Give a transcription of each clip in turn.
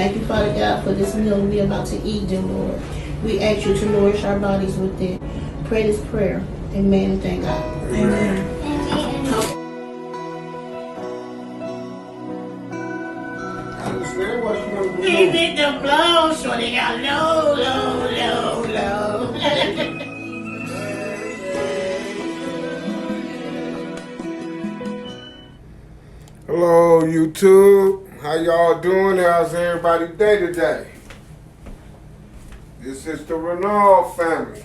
Thank you, Father God, for this meal we are about to eat, dear Lord. We ask you to nourish our bodies with it. Pray this prayer. Amen and thank God. Amen. Keep it the blow, shorty got low, low, low, low. Hello, YouTube. How y'all doing? How's everybody day today? This is the Renault family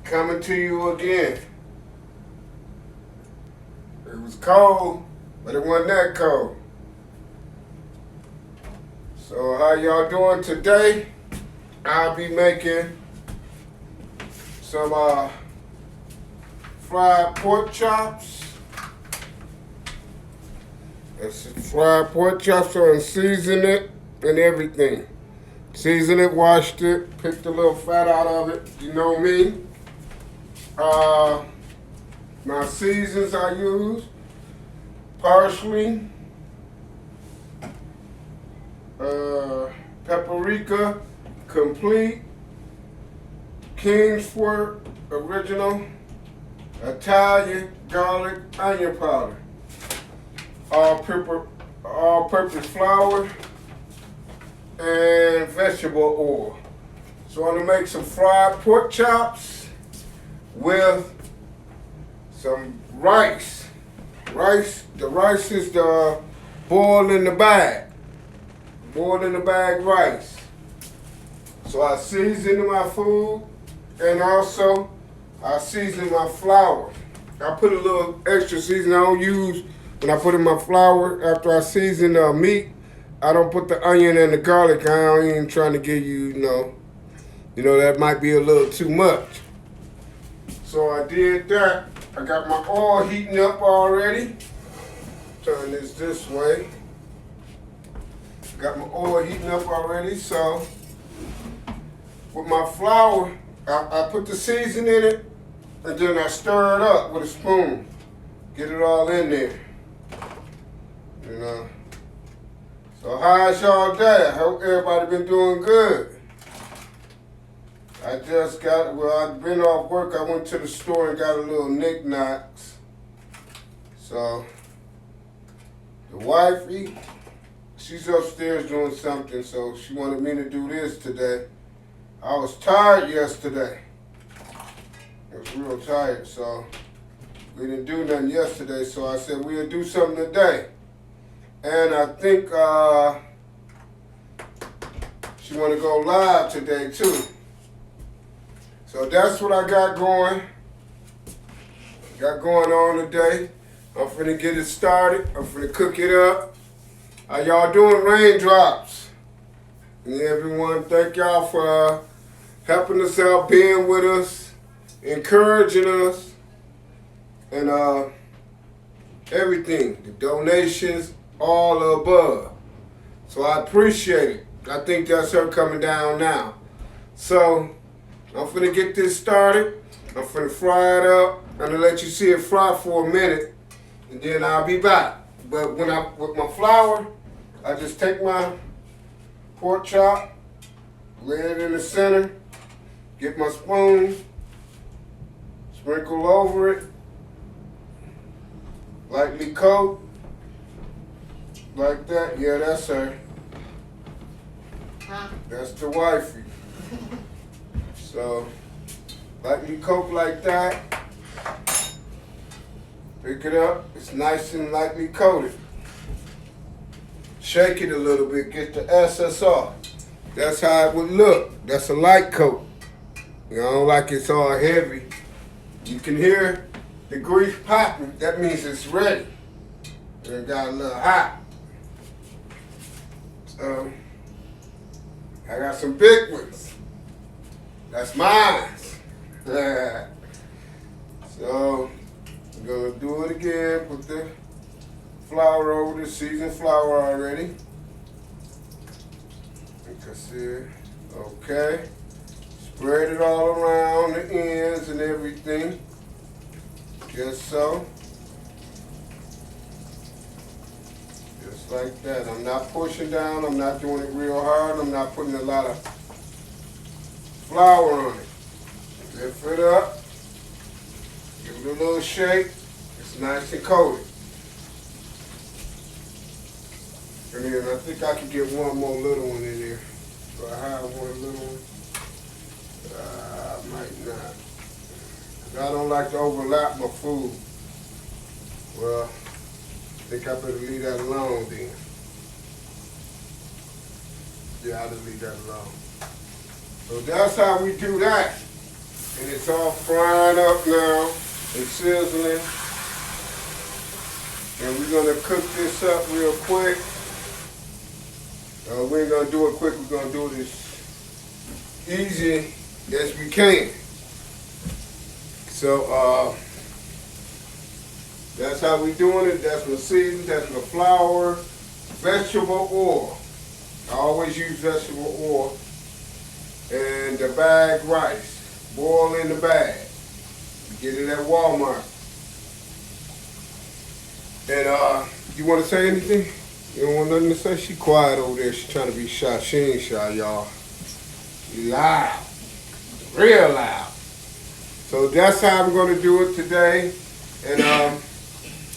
coming to you again. It was cold, but it wasn't that cold. So how y'all doing today? I'll be making some fried pork chops. It's fried pork chops and season it and everything. Season it, washed it, picked the little fat out of it. You know me. My seasons I use: parsley, paprika, complete, Kingsford original, Italian garlic onion powder, all-purpose flour, and vegetable oil. So I'm gonna make some fried pork chops with some rice. The rice is the boiled in the bag rice. So I season my food, and also I season my flour. I put a little extra season. I don't use, when I put in my flour after I season the meat, I don't put the onion and the garlic. I don't even trying to give you, that might be a little too much. So I did that. I got my oil heating up already. Turn this way. Got my oil heating up already. So with my flour, I put the seasoning in it, and then I stir it up with a spoon. Get it all in there. So how's y'all day? I hope everybody been doing good. I've been off work. I went to the store and got a little knickknacks. So the wifey, she's upstairs doing something, so she wanted me to do this today. I was tired yesterday. I was real tired, so we didn't do nothing yesterday, so I said we'll do something today. And I think she want to go live today too. So that's what I got going on today. I'm finna get it started. I'm finna cook it up. How y'all doing, raindrops? And everyone, thank y'all for helping us out, being with us, encouraging us, and everything, the donations, all the above. So I appreciate it. I think that's her coming down now. So I'm finna get this started. I'm finna fry it up. I'm gonna let you see it fry for a minute, and then I'll be back. But with my flour, I just take my pork chop, lay it in the center, get my spoon, sprinkle over it, lightly coat, like that. Yeah, that's her. That's the wifey. So, lightly coat like that. Pick it up. It's nice and lightly coated. Shake it a little bit. Get the essence off. That's how it would look. That's a light coat. You know, like it's all heavy. You can hear the grease popping. That means it's ready. And it got a little hot. So, I got some big ones. That's mine. So, I'm gonna do it again. Put the flour over the seasoned flour already. You can see it. Okay. Spread it all around the ends and everything. Just so. Just Just like that. I'm not pushing down. I'm not doing it real hard. I'm not putting a lot of flour on it. Lift it up. Give it a little shake. It's nice and coated. And then I think I can get one more little one in there. So I have one little one. I might not. 'Cause I don't like to overlap my food. Well, I think I better leave that alone then. Yeah, I'll just leave that alone. So that's how we do that. And it's all frying up now. It's sizzling. And we're gonna cook this up real quick. We ain't gonna do it quick, we're gonna do it as easy as we can. So that's how we doing it. That's my season, that's my flour, vegetable oil. I always use vegetable oil. And the bag rice, boil in the bag. You get it at Walmart. And you wanna say anything? You don't want nothing to say? She quiet over there. She trying to be shy. She ain't shy, y'all. She loud. Real loud. So that's how I'm going to do it today. And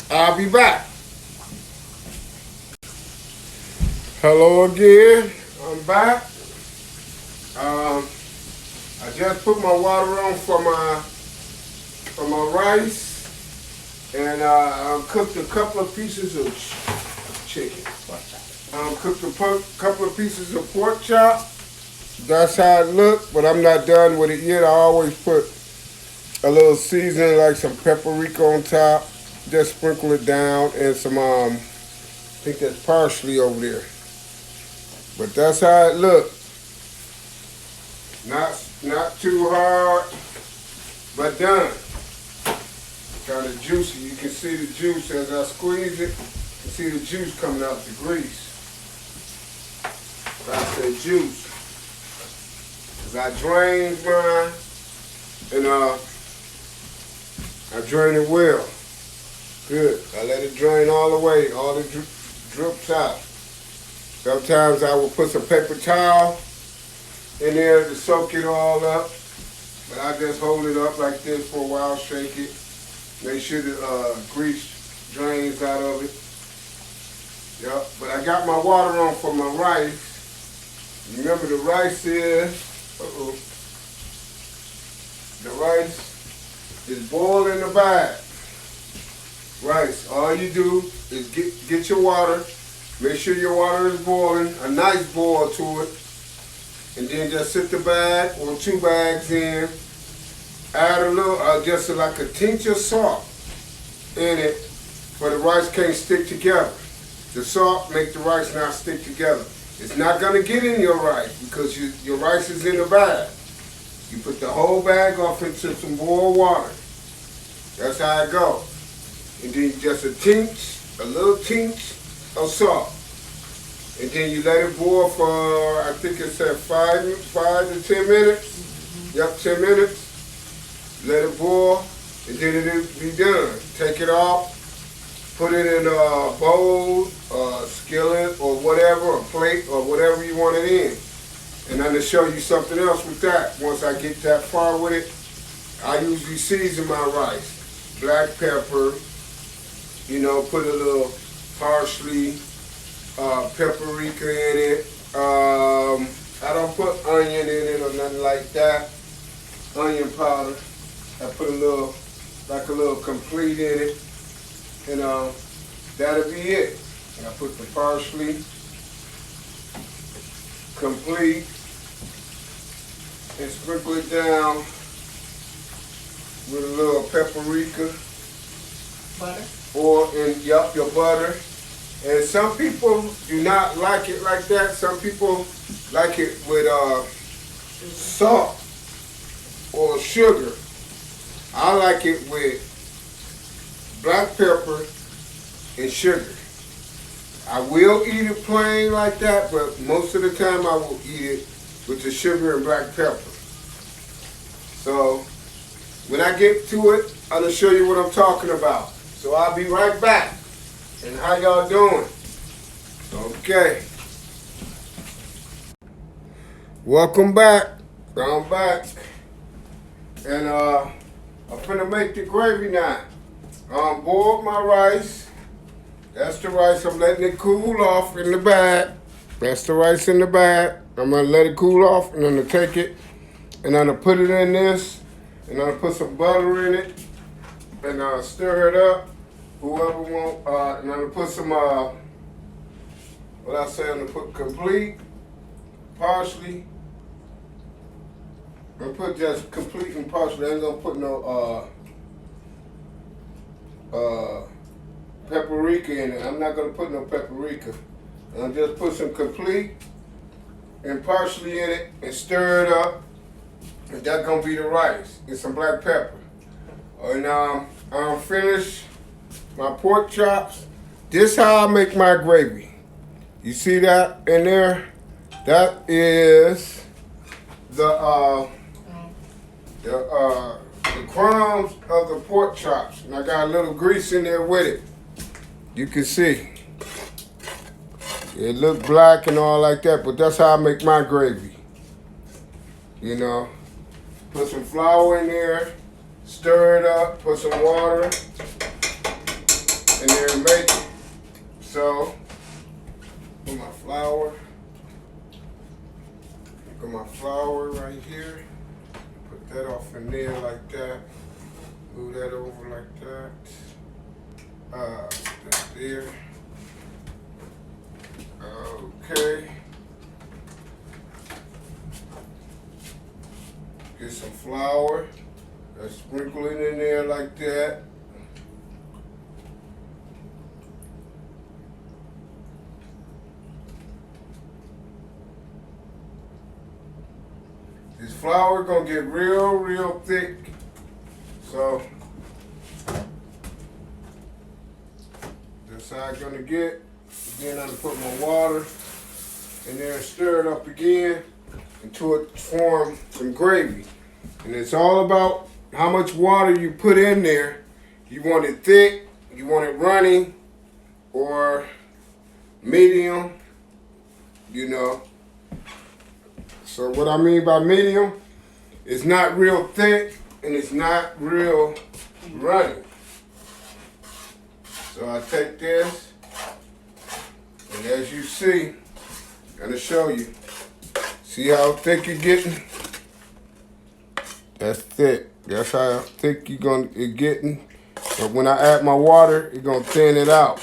I'll be back. Hello again. I'm back. I just put my water on for my rice. And I cooked a couple of pieces of chicken. Cooked a couple of pieces of pork chop. That's how it looked, but I'm not done with it yet. I always put a little seasoning, like some paprika on top. Just sprinkle it down, and some I think that's parsley over there. But that's how it looked. Not too hard, but done. Kind of juicy. You can see the juice as I squeeze it. You see the juice coming out the grease. I say juice. Cause I drained mine, and I drain it well. Good. I let it drain all the way. All the drips out. Sometimes I will put some paper towel in there to soak it all up. But I just hold it up like this for a while, shake it. Make sure the grease drains out of it. Yep, but I got my water on for my rice. Remember the rice is, the rice is boiled in the bag. Rice, all you do is get your water, make sure your water is boiling, a nice boil to it, and then just sit the bag or 2 bags in, add a little, just like a tinge of salt in it, but the rice can't stick together. The salt make the rice not stick together. It's not gonna get in your rice because your rice is in the bag. You put the whole bag off into some boiled water. That's how it goes. And then just a little tinge of salt. And then you let it boil for, I think it said 5 to 10 minutes. Yep, 10 minutes. Let it boil, and then it'll be done. Take it off. Put it in a bowl, a skillet, or whatever, a plate, or whatever you want it in. And I'm going to show you something else with that. Once I get that far with it, I usually season my rice. Black pepper, put a little parsley, paprika in it. I don't put onion in it or nothing like that. Onion powder. I put a little complete in it. And that'll be it. And I put the parsley, complete, and sprinkle it down with a little paprika. Butter. Your butter. And some people do not like it like that. Some people like it with salt or sugar. I like it with black pepper and sugar. I will eat it plain like that, but most of the time I will eat it with the sugar and black pepper. So when I get to it, I'm gonna show you what I'm talking about. So I'll be right back. And how y'all doing? Okay. Welcome back. I'm back. And I'm finna make the gravy now. Boiled my rice. That's the rice. I'm letting it cool off in the bag. That's the rice in the bag. I'm gonna let it cool off and I'm gonna take it and I'm gonna put it in this and I'm gonna put some butter in it and stir it up. Whoever want, and I'm gonna put some, what I say, I'm gonna put complete, parsley. I'm gonna put just complete and parsley. I ain't gonna put no, paprika in it. I'm not gonna put no paprika. I'll just put some complete and parsley in it and stir it up. And that's gonna be the rice and some black pepper. And I'm finished my pork chops. This how I make my gravy. You see that in there? That is the crumbs of the pork chops. And I got a little grease in there with it. You can see. It look black and all like that, but that's how I make my gravy. You know, put some flour in there, stir it up, put some water, and then make it. So, put my flour. Put my flour right here. Put that off in there like that. Move that over like that. That's there. Okay. Get some flour. Let's sprinkle it in there like that. This flour gonna get real thick. So that's how it's gonna get. Then I'm gonna put my water in there and stir it up again until it forms some gravy. And it's all about how much water you put in there. You want it thick, you want it runny, or medium, you know. So what I mean by medium, it's not real thick and it's not real runny. So I take this, and as you see, I'm gonna show you. See how thick it's getting? That's thick. That's how thick it's getting. But when I add my water, it's gonna thin it out.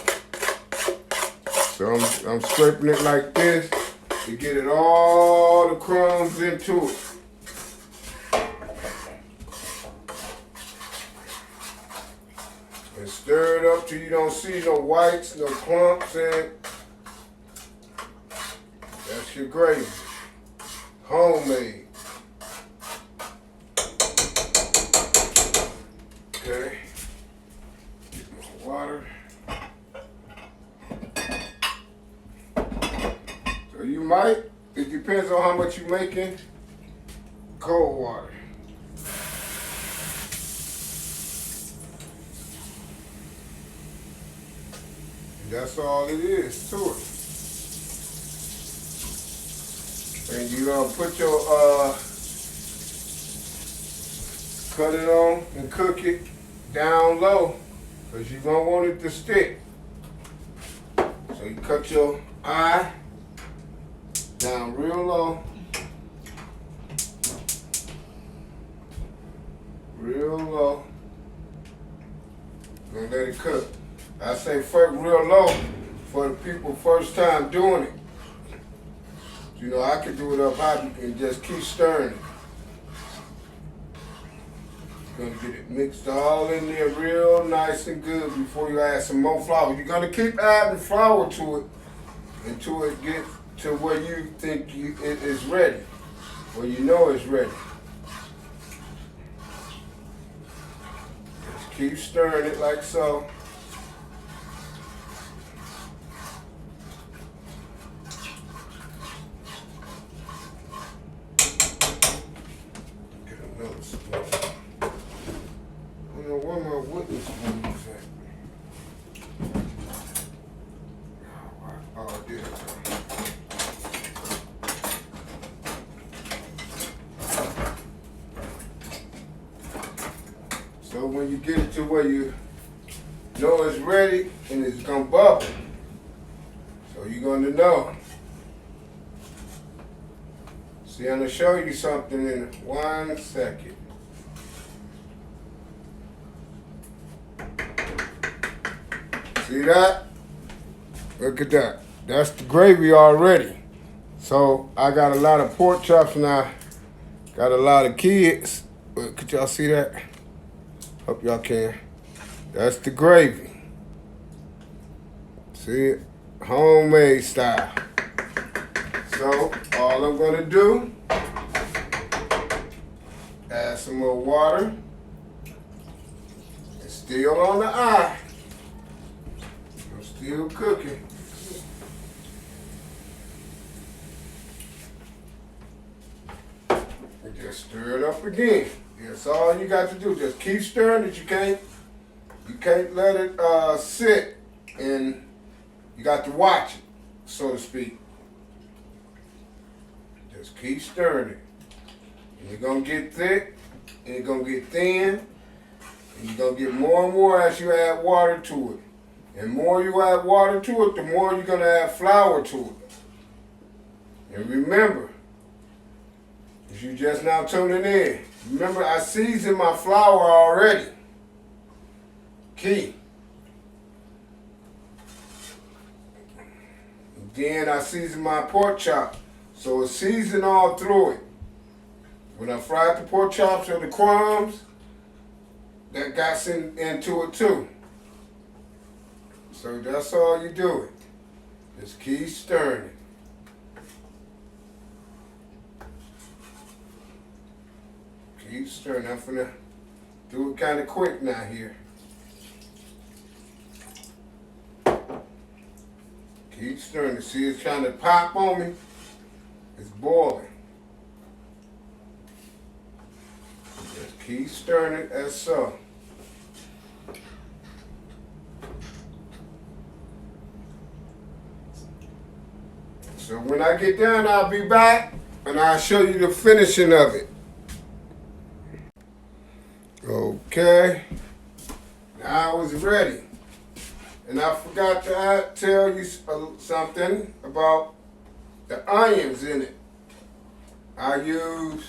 So I'm scraping it like this to get it all the crumbs into it. And stir it up till you don't see no whites, no clumps in it. That's your gravy. Homemade. Okay. Get my water. So you might, it depends on how much you're making, cold water. And that's all it is to it. And you put your, cut it on and cook it down low, because you don't want it to stick. So you cut your eye down real low. Real low. And let it cook. I say first real low for the people first time doing it. You know, I can do it up high and just keep stirring it. You're gonna get it mixed all in there real nice and good before you add some more flour. You're gonna keep adding flour to it until it gets to where you think it is ready, or you know it's ready. Just keep stirring it like so. Where my wooden spoons at? Oh, there. get it to where you know it's ready and it's gonna bubble. So you're gonna know. See, I'm gonna show you something in 1 second. See that? Look at that. That's the gravy already. So I got a lot of pork chops now. Got a lot of kids. But could y'all see that? Hope y'all can. That's the gravy. See it? Homemade style. So all I'm gonna do, add some more water. It's still on the eye. I'm still cooking. And just stir it up again. That's all you got to do. Just keep stirring it. You can't let it sit, and you got to watch it, so to speak. Just keep stirring it. And you're gonna get thick, and you're gonna get thin, and you're gonna get more and more as you add water to it. And more you add water to it, the more you're gonna add flour to it. And remember, if you just now tuning in, remember I seasoned my flour already. Key. And then I seasoned my pork chop. So it's seasoned all through it. When I fried the pork chops or the crumbs, that got into it too. So that's all you do it. Just keep stirring it. Keep stirring. I'm finna do it kind of quick now here. Keep stirring it. See, it's trying to pop on me. It's boiling. Just keep stirring it as so. So when I get done, I'll be back and I'll show you the finishing of it. Okay. Now it's ready. And I forgot to tell you something about the onions in it. I use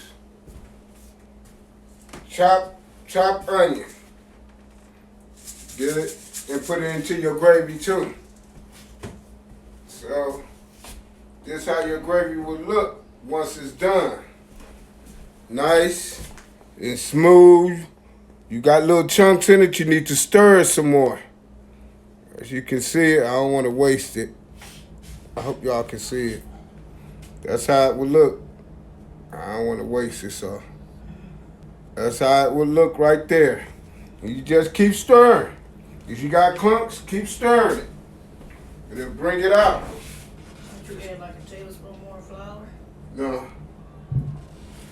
chopped onion. Get it and put it into your gravy too. So this is how your gravy will look once it's done. Nice and smooth. You got little chunks in it, you need to stir it some more. As you can see it, I don't want to waste it. I hope y'all can see it. That's how it would look. I don't want to waste it, so. That's how it would look right there. And you just keep stirring. If you got clumps, keep stirring it. And then bring it out. Don't you add like a tablespoon more flour? No.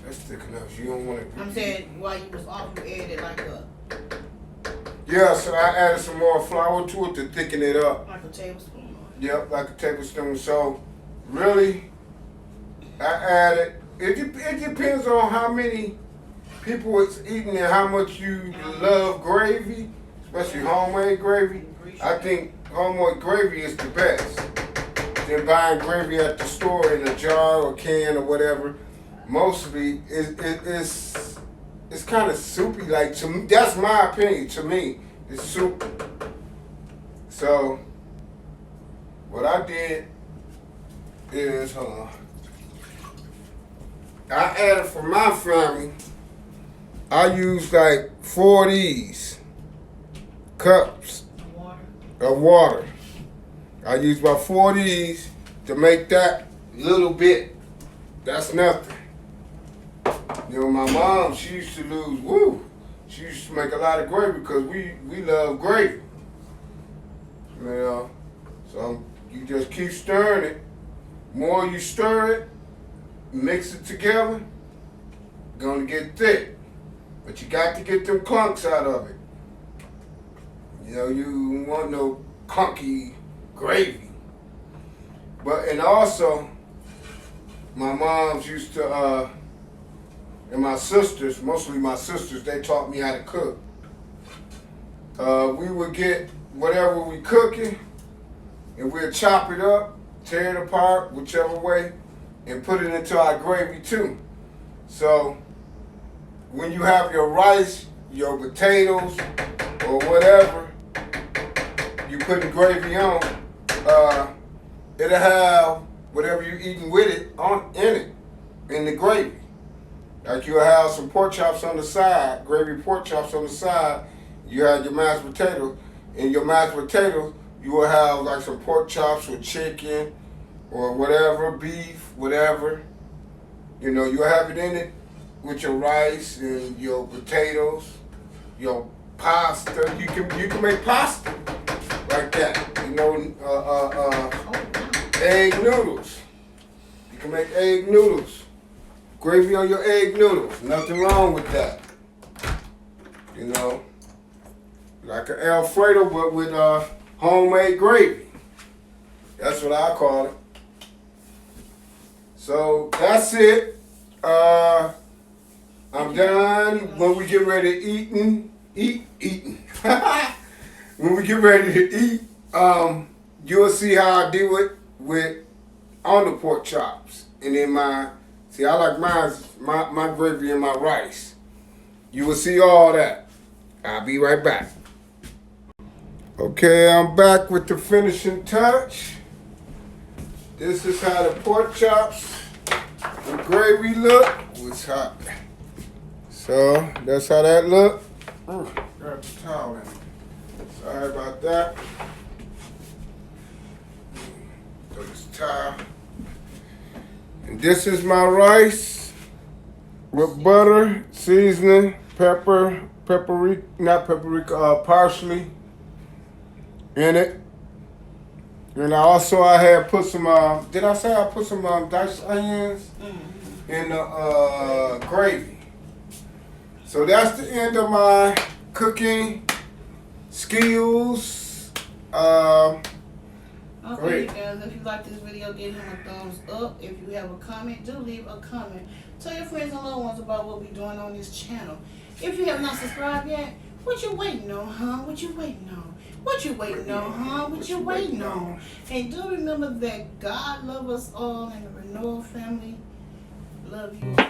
That's thick enough. You don't want to. I'm saying while you was off, you added like a Yeah, so I added some more flour to it to thicken it up. like a tablespoon more. Yep, like a tablespoon. So, really, I added. It depends on how many people it's eating and how much you love gravy, especially homemade gravy. I think homemade gravy is the best. Than buying gravy at the store in a jar or can or whatever. Mostly, it's kind of soupy. Like, to me, that's my opinion. To me, it's soupy. So, what I did is, hold on. I added for my family, I used like 4 of these cups of water. I used about 4 of these to make that little bit. That's nothing. You know, my mom, she used to lose, she used to make a lot of gravy because we love gravy. You know, so you just keep stirring it. More you stir it, mix it together, gonna get thick. But you got to get them clunks out of it. You know, you want no clunky gravy. And also, my moms used to, and my sisters, mostly my sisters, they taught me how to cook. We would get whatever we cooking, and we'll chop it up, tear it apart, whichever way, and put it into our gravy too. So when you have your rice, your potatoes, or whatever you put the gravy on, it'll have whatever you're eating with it in the gravy. Like you'll have some pork chops on the side, gravy pork chops on the side. You have your mashed potatoes. In your mashed potatoes, you will have like some pork chops or chicken or whatever, beef, whatever. You know, you'll have it in it with your rice and your potatoes, your pasta. You can make pasta like that. You know, egg noodles. You can make egg noodles. Gravy on your egg noodles. Nothing wrong with that. You know, like an Alfredo, but with homemade gravy. That's what I call it. So that's it. I'm done. When we get ready to eating. When we get ready to eat, you'll see how I do it with on the pork chops. And then I like my gravy and my rice. You will see all that. I'll be right back. Okay, I'm back with the finishing touch. This is how the pork chops and gravy look. It's hot. So that's how that look. Grab the towel in. Sorry about that. Throw this towel. And this is my rice with butter, seasoning, parsley in it. And I had put some, did I say I put some diced onions in the gravy? So that's the end of my cooking skills. Okay, you guys, if you like this video, give him a thumbs up. If you have a comment, do leave a comment. Tell your friends and loved ones about what we're doing on this channel. If you have not subscribed yet, what you waiting on, huh? What you waiting on? What you waiting on, huh? What you waiting on? And do remember that God loves us all, and the Renewal family love you all.